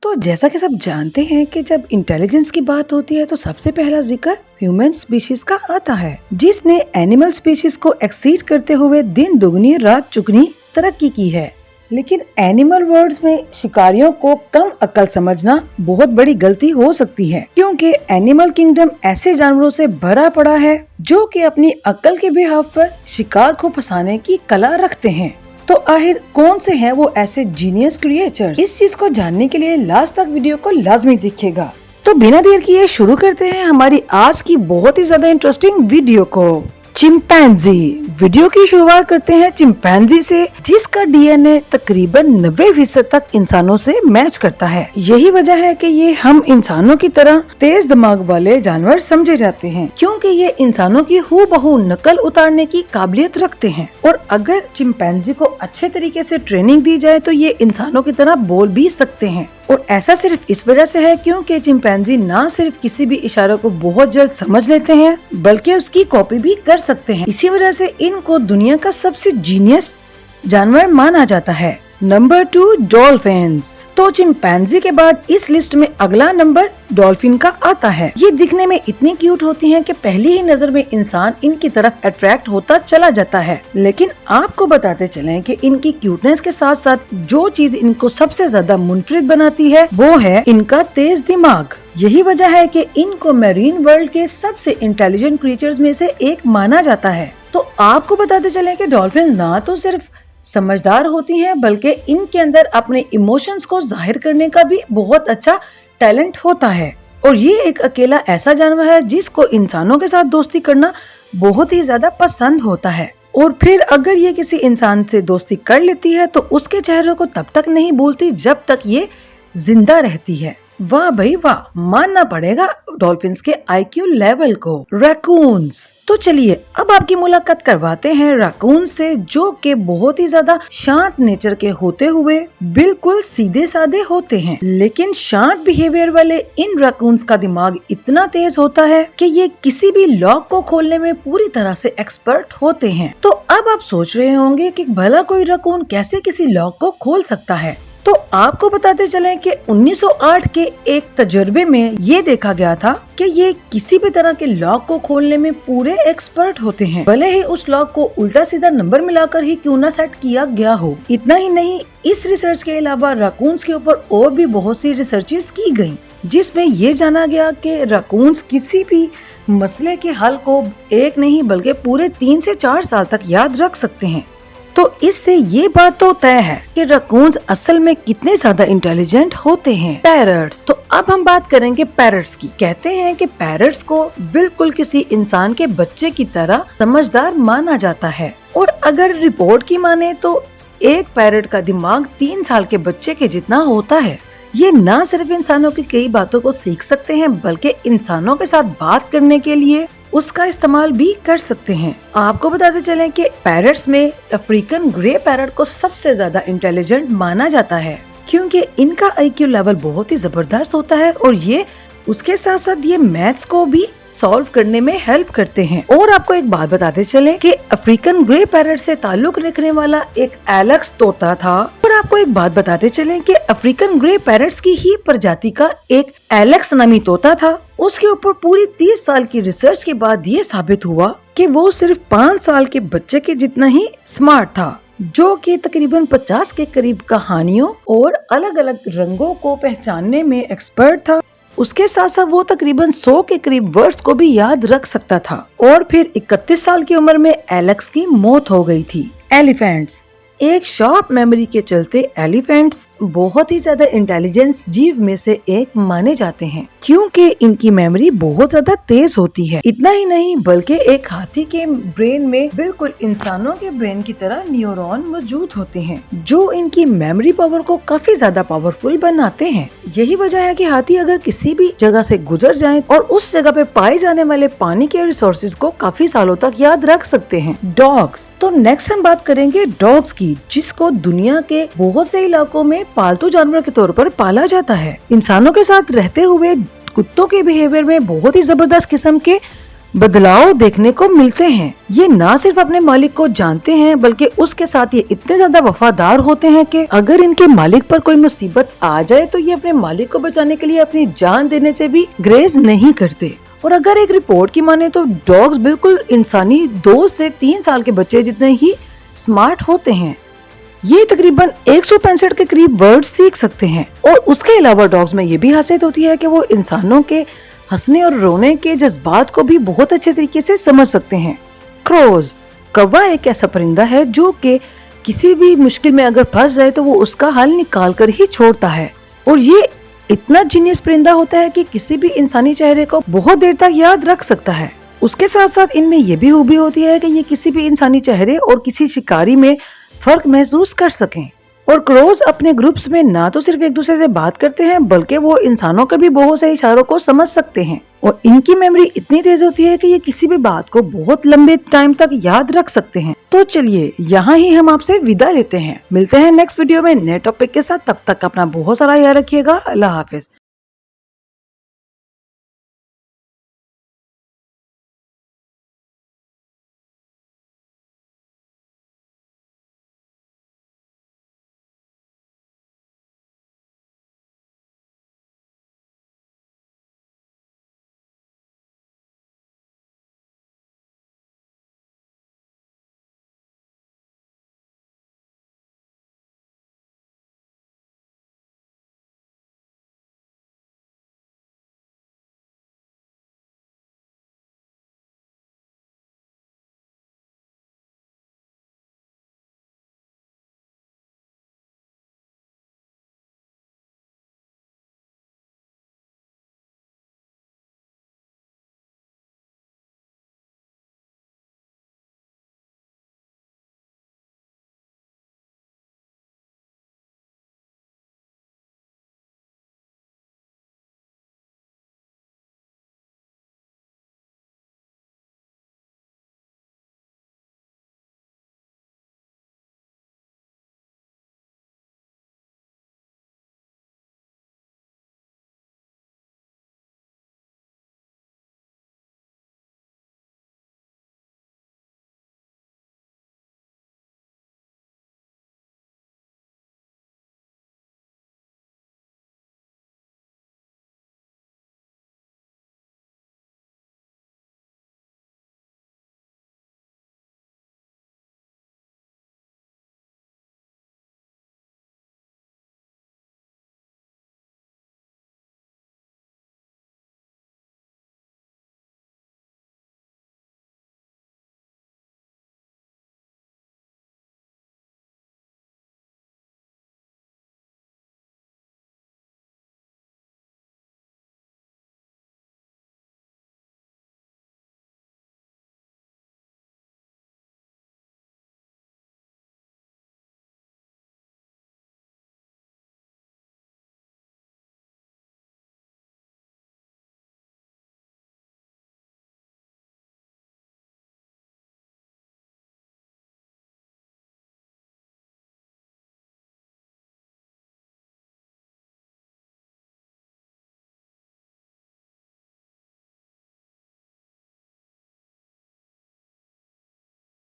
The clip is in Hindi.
तो जैसा कि सब जानते हैं कि जब इंटेलिजेंस की बात होती है तो सबसे पहला जिक्र ह्यूमन स्पीशीज का आता है, जिसने एनिमल स्पीशीज को एक्सीड करते हुए दिन दुगनी रात चुगनी तरक्की की है। लेकिन एनिमल वर्ल्ड में शिकारियों को कम अक्ल समझना बहुत बड़ी गलती हो सकती है, क्योंकि एनिमल किंगडम ऐसे जानवरों से भरा पड़ा है जो कि अपनी अक्ल के बिहाफ पर शिकार को फंसाने की कला रखते हैं। तो आखिर कौन से हैं वो ऐसे जीनियस क्रिएचर? इस चीज को जानने के लिए लास्ट तक वीडियो को लाजमी देखिएगा। तो बिना देर किए शुरू करते हैं हमारी आज की बहुत ही ज्यादा इंटरेस्टिंग वीडियो को। चिंपैंजी। वीडियो की शुरुआत करते हैं चिंपैंजी से, जिसका डीएनए तकरीबन 90% तक इंसानों से मैच करता है। यही वजह है कि ये हम इंसानों की तरह तेज दिमाग वाले जानवर समझे जाते हैं, क्योंकि ये इंसानों की हूबहू नकल उतारने की काबिलियत रखते हैं। और अगर चिंपैंजी को अच्छे तरीके से ट्रेनिंग दी जाए तो ये इंसानों की तरह बोल भी सकते हैं। और ऐसा सिर्फ इस वजह से है क्योंकि चिंपैंजी न सिर्फ किसी भी इशारे को बहुत जल्द समझ लेते हैं, बल्कि उसकी कॉपी भी कर सकते हैं। इसी वजह से इनको दुनिया का सबसे जीनियस जानवर माना जाता है। Number 2, dolphins. तो चिंपैंजी के बाद इस लिस्ट में अगला नंबर डॉल्फिन का आता है। ये दिखने में इतनी क्यूट होती हैं कि पहली ही नजर में इंसान इनकी तरफ अट्रैक्ट होता चला जाता है। लेकिन आपको बताते चलें कि इनकी क्यूटनेस के साथ साथ जो चीज इनको सबसे ज्यादा मुनफरिद बनाती है वो है इनका तेज दिमाग। यही वजह है कि इनको मैरीन वर्ल्ड के सबसे इंटेलिजेंट क्रीचर्स में से एक माना जाता है। तो आपको बताते चलें कि डॉल्फिन ना तो सिर्फ समझदार होती हैं, बल्कि इनके अंदर अपने इमोशंस को जाहिर करने का भी बहुत अच्छा टैलेंट होता है। और ये एक अकेला ऐसा जानवर है जिसको इंसानों के साथ दोस्ती करना बहुत ही ज्यादा पसंद होता है। और फिर अगर ये किसी इंसान से दोस्ती कर लेती है तो उसके चेहरे को तब तक नहीं भूलती जब तक ये जिंदा रहती है। वाह भाई वाह, मानना पड़ेगा डॉल्फिन्स के आईक्यू लेवल को। रैकून्स। तो चलिए अब आपकी मुलाकात करवाते हैं रैकून से, जो कि बहुत ही ज्यादा शांत नेचर के होते हुए बिल्कुल सीधे साधे होते हैं। लेकिन शांत बिहेवियर वाले इन रैकून्स का दिमाग इतना तेज होता है कि ये किसी भी लॉक को खोलने में पूरी तरह से एक्सपर्ट होते हैं। तो अब आप सोच रहे होंगे कि भला कोई रैकून कैसे किसी लॉक को खोल सकता है। तो आपको बताते चलें कि 1908 के एक तजुर्बे में ये देखा गया था कि ये किसी भी तरह के लॉक को खोलने में पूरे एक्सपर्ट होते हैं, भले ही उस लॉक को उल्टा सीधा नंबर मिलाकर ही क्यों ना सेट किया गया हो। इतना ही नहीं, इस रिसर्च के अलावा रैकून्स के ऊपर और भी बहुत सी रिसर्चेस की गयी, जिसमें ये जाना गया कि रैकून्स किसी भी मसले के हल को एक नहीं बल्कि पूरे 3 से 4 साल तक याद रख सकते हैं। तो इससे ये बात तो तय है कि रैकून्स असल में कितने ज्यादा इंटेलिजेंट होते हैं। पैरट्स। तो अब हम बात करेंगे पैरट्स की। कहते हैं कि पैरट्स को बिल्कुल किसी इंसान के बच्चे की तरह समझदार माना जाता है। और अगर रिपोर्ट की माने तो एक पैरट का दिमाग 3 साल के बच्चे के जितना होता है। ये न सिर्फ इंसानों की कई बातों को सीख सकते हैं, बल्कि इंसानों के साथ बात करने के लिए उसका इस्तेमाल भी कर सकते हैं। आपको बताते चलें कि पैरट्स में अफ्रीकन ग्रे पैरट को सबसे ज्यादा इंटेलिजेंट माना जाता है, क्योंकि इनका आईक्यू लेवल बहुत ही जबरदस्त होता है और ये उसके साथ साथ ये मैथ्स को भी सॉल्व करने में हेल्प करते हैं। और आपको एक बात बताते चलें कि अफ्रीकन ग्रे पैरट से ताल्लुक रखने वाला एक एलेक्स तोता था। और आपको एक बात बताते चलें कि अफ्रीकन ग्रे पैरट्स की ही प्रजाति का एक एलेक्स नामी तोता था। उसके ऊपर पूरी 30 साल की रिसर्च के बाद ये साबित हुआ कि वो सिर्फ 5 साल के बच्चे के जितना ही स्मार्ट था, जो कि तकरीबन 50 के करीब कहानियों और अलग अलग रंगों को पहचानने में एक्सपर्ट था। उसके साथ साथ वो तकरीबन 100 के करीब वर्ड्स को भी याद रख सकता था। और फिर 31 साल की उम्र में एलेक्स की मौत हो गई थी। एलिफेंट्स। एक शॉर्ट मेमोरी के चलते एलिफेंट्स बहुत ही ज्यादा इंटेलिजेंस जीव में से एक माने जाते हैं, क्योंकि इनकी मेमोरी बहुत ज्यादा तेज होती है। इतना ही नहीं बल्कि एक हाथी के ब्रेन में बिल्कुल इंसानों के ब्रेन की तरह न्यूरॉन मौजूद होते हैं, जो इनकी मेमोरी पावर को काफी ज्यादा पावरफुल बनाते हैं। यही वजह है कि हाथी अगर किसी भी जगह से गुजर जाएं और उस जगह पे पाए जाने वाले पानी के रिसोर्सेज को काफी सालों तक याद रख सकते हैं। डॉग्स। तो नेक्स्ट हम बात करेंगे डॉग्स की, जिसको दुनिया के बहुत से इलाकों में पालतू जानवर के तौर पर पाला जाता है। इंसानों के साथ रहते हुए कुत्तों के बिहेवियर में बहुत ही जबरदस्त किस्म के बदलाव देखने को मिलते हैं। ये ना सिर्फ अपने मालिक को जानते हैं बल्कि उसके साथ ये इतने ज्यादा वफादार होते हैं कि अगर इनके मालिक पर कोई मुसीबत आ जाए तो ये अपने मालिक को बचाने के लिए अपनी जान देने से भी ग्रेज नहीं करते। और अगर एक रिपोर्ट की माने तो डॉग्स बिल्कुल इंसानी 2 से 3 साल के बच्चे जितने ही स्मार्ट होते हैं। ये तकरीबन 165 के करीब वर्ड सीख सकते हैं। और उसके अलावा डॉग्स में ये भी खासियत होती है कि वो इंसानों के हंसने और रोने के जज्बात को भी बहुत अच्छे तरीके से समझ सकते हैं। क्रोज, कौवा एक ऐसा परिंदा है जो कि किसी भी मुश्किल में अगर फंस जाए तो वो उसका हल निकाल कर ही छोड़ता है। और ये इतना जीनियस परिंदा होता है कि किसी भी इंसानी चेहरे को बहुत देर तक याद रख सकता है। उसके साथ साथ इनमें ये भी खूबी होती है कि ये किसी भी इंसानी चेहरे और किसी शिकारी में फर्क महसूस कर सकें। और क्रोज अपने ग्रुप्स में ना तो सिर्फ एक दूसरे से बात करते हैं बल्कि वो इंसानों के भी बहुत से इशारों को समझ सकते हैं। और इनकी मेमोरी इतनी तेज होती है कि ये किसी भी बात को बहुत लंबे टाइम तक याद रख सकते हैं। तो चलिए यहाँ ही हम आपसे विदा लेते हैं। मिलते हैं नेक्स्ट वीडियो में नए टॉपिक के साथ। तब तक अपना बहुत सारा याद रखिएगा। अल्लाह हाफिज।